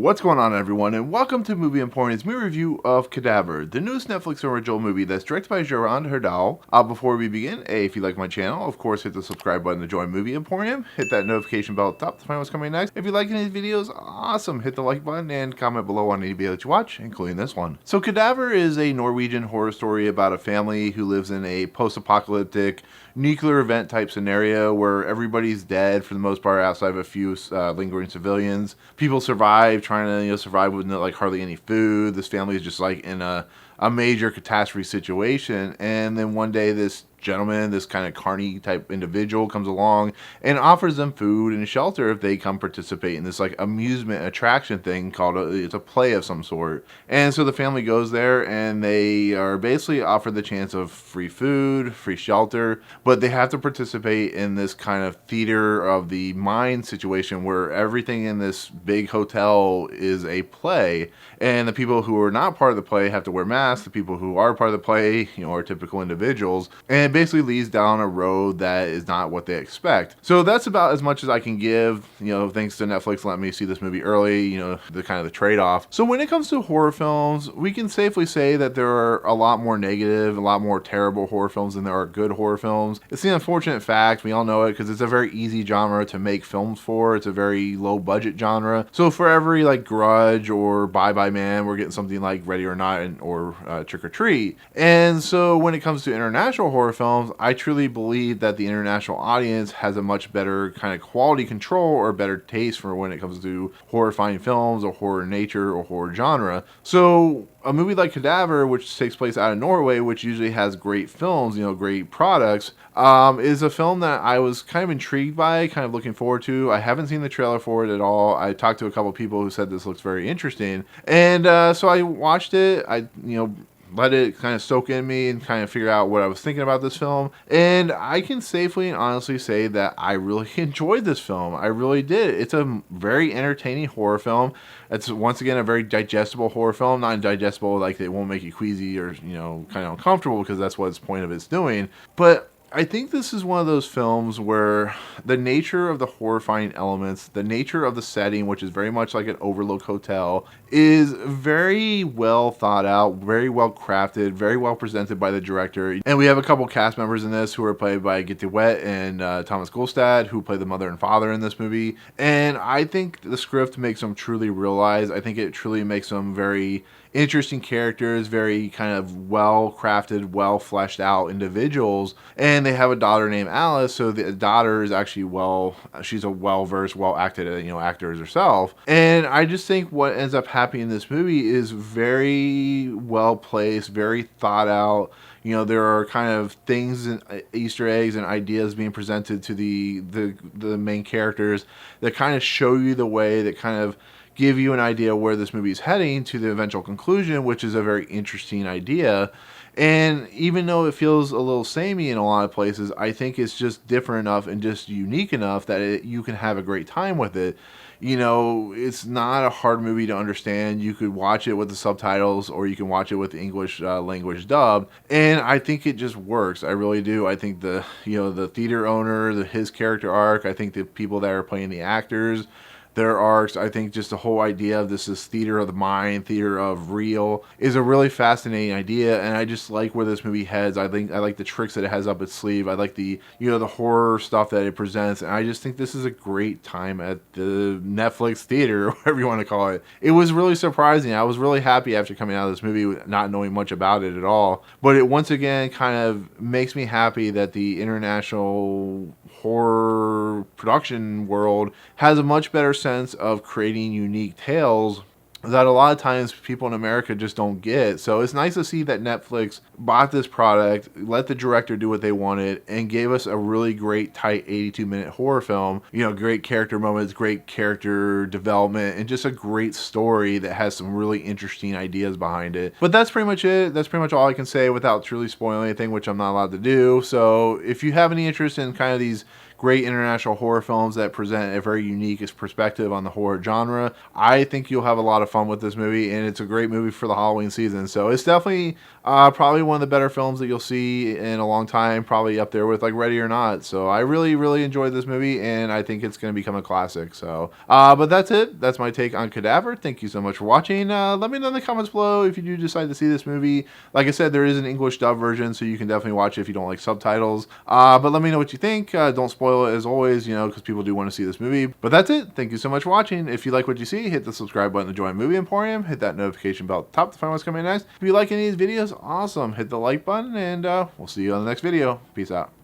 What's going on, everyone, and welcome to Movie Emporium's movie review of Cadaver, the newest Netflix original movie that's directed by Jarand Herdal. Before we begin, if you like my channel, of course, hit the subscribe button to join Movie Emporium. Hit that notification bell at the top to find what's coming next. If you like any of these videos, awesome. Hit the like button and comment below on any video that you watch, including this one. So Cadaver is a Norwegian horror story about a family who lives in a post-apocalyptic nuclear event type scenario where everybody's dead for the most part outside of a few lingering civilians. People survive, trying to survive with like hardly any food. This family is just like in a major catastrophe situation, and then one day this gentleman, this kind of carny type individual, comes along and offers them food and shelter if they come participate in this like amusement attraction thing called it's a play of some sort. And so the family goes there and they are basically offered the chance of free food, free shelter, but they have to participate in this kind of theater of the mind situation where everything in this big hotel is a play, and the people who are not part of the play have to wear masks. The people who are part of the play, are typical individuals, and it basically leads down a road that is not what they expect. So that's about as much as I can give, thanks to Netflix letting me see this movie early, the kind of the trade-off. So when it comes to horror films, we can safely say that there are a lot more negative, a lot more terrible horror films than there are good horror films. It's the unfortunate fact, we all know it, because it's a very easy genre to make films for. It's a very low budget genre. So for every like Grudge or Bye Bye Man, we're getting something like Ready or Not or Trick or Treat. And so when it comes to international horror films, I truly believe that the international audience has a much better kind of quality control or better taste for when it comes to horrifying films or horror nature or horror genre. So a movie like Cadaver, which takes place out of Norway, which usually has great films, great products, is a film that I was kind of intrigued by, kind of looking forward to. I haven't seen the trailer for it at all. I talked to a couple people who said this looks very interesting. And so I watched it. I let it kind of soak in me and kind of figure out what I was thinking about this film. And I can safely and honestly say that I really enjoyed this film. I really did. It's a very entertaining horror film. It's once again a very digestible horror film. Not digestible like it won't make you queasy or, kind of uncomfortable, because that's what its point of it's doing. But I think this is one of those films where the nature of the horrifying elements, the nature of the setting, which is very much like an overlook hotel, is very well thought out, very well crafted, very well presented by the director. And we have a couple cast members in this who are played by Gitte and Thomas Gullestad, who play the mother and father in this movie. And I think the script makes them truly realize. I think it truly makes them very interesting characters, very kind of well crafted, well fleshed out individuals. And they have a daughter named Alice, so the daughter is actually she's a well versed, well acted actor herself. And I just think what ends up happening in this movie is very well placed, very thought out. There are kind of things and Easter eggs and ideas being presented to the main characters that kind of show you the way, that kind of give you an idea where this movie is heading to the eventual conclusion, which is a very interesting idea. And even though it feels a little samey in a lot of places, I think it's just different enough and just unique enough that you can have a great time with it. It's not a hard movie to understand. You could watch it with the subtitles, or you can watch it with the English language dub, and I think it just works. I really do. I think the theater owner, his character arc, I think the people that are playing the actors, their arcs, I think just the whole idea of this is theater of the mind, theater of real, is a really fascinating idea. And I just like where this movie heads. I like the tricks that it has up its sleeve. I like the the horror stuff that it presents, and I just think this is a great time at the Netflix theater, or whatever you want to call it. It was really surprising. I was really happy after coming out of this movie not knowing much about it at all, but it once again kind of makes me happy that the international horror production world has a much better sense of creating unique tales that a lot of times people in America just don't get. So it's nice to see that Netflix bought this product, let the director do what they wanted, and gave us a really great, tight 82-minute horror film. Great character moments, great character development, and just a great story that has some really interesting ideas behind it. But that's pretty much it. That's pretty much all I can say without truly spoiling anything, which I'm not allowed to do. So if you have any interest in kind of these great international horror films that present a very unique perspective on the horror genre. I think you'll have a lot of fun with this movie, and it's a great movie for the Halloween season. So it's definitely probably one of the better films that you'll see in a long time, probably up there with like Ready or Not. So I really, really enjoyed this movie, and I think it's going to become a classic. So, but that's it. That's my take on Cadaver. Thank you so much for watching. Let me know in the comments below if you do decide to see this movie. Like I said, there is an English dub version, so you can definitely watch it if you don't like subtitles. But let me know what you think. Don't spoil it as always, because people do want to see this movie. But that's it. Thank you so much for watching. If you like what you see, hit the subscribe button to join Movie Emporium. Hit that notification bell at the top to find what's coming next. If you like any of these videos, awesome. Hit the like button, and we'll see you on the next video. Peace out.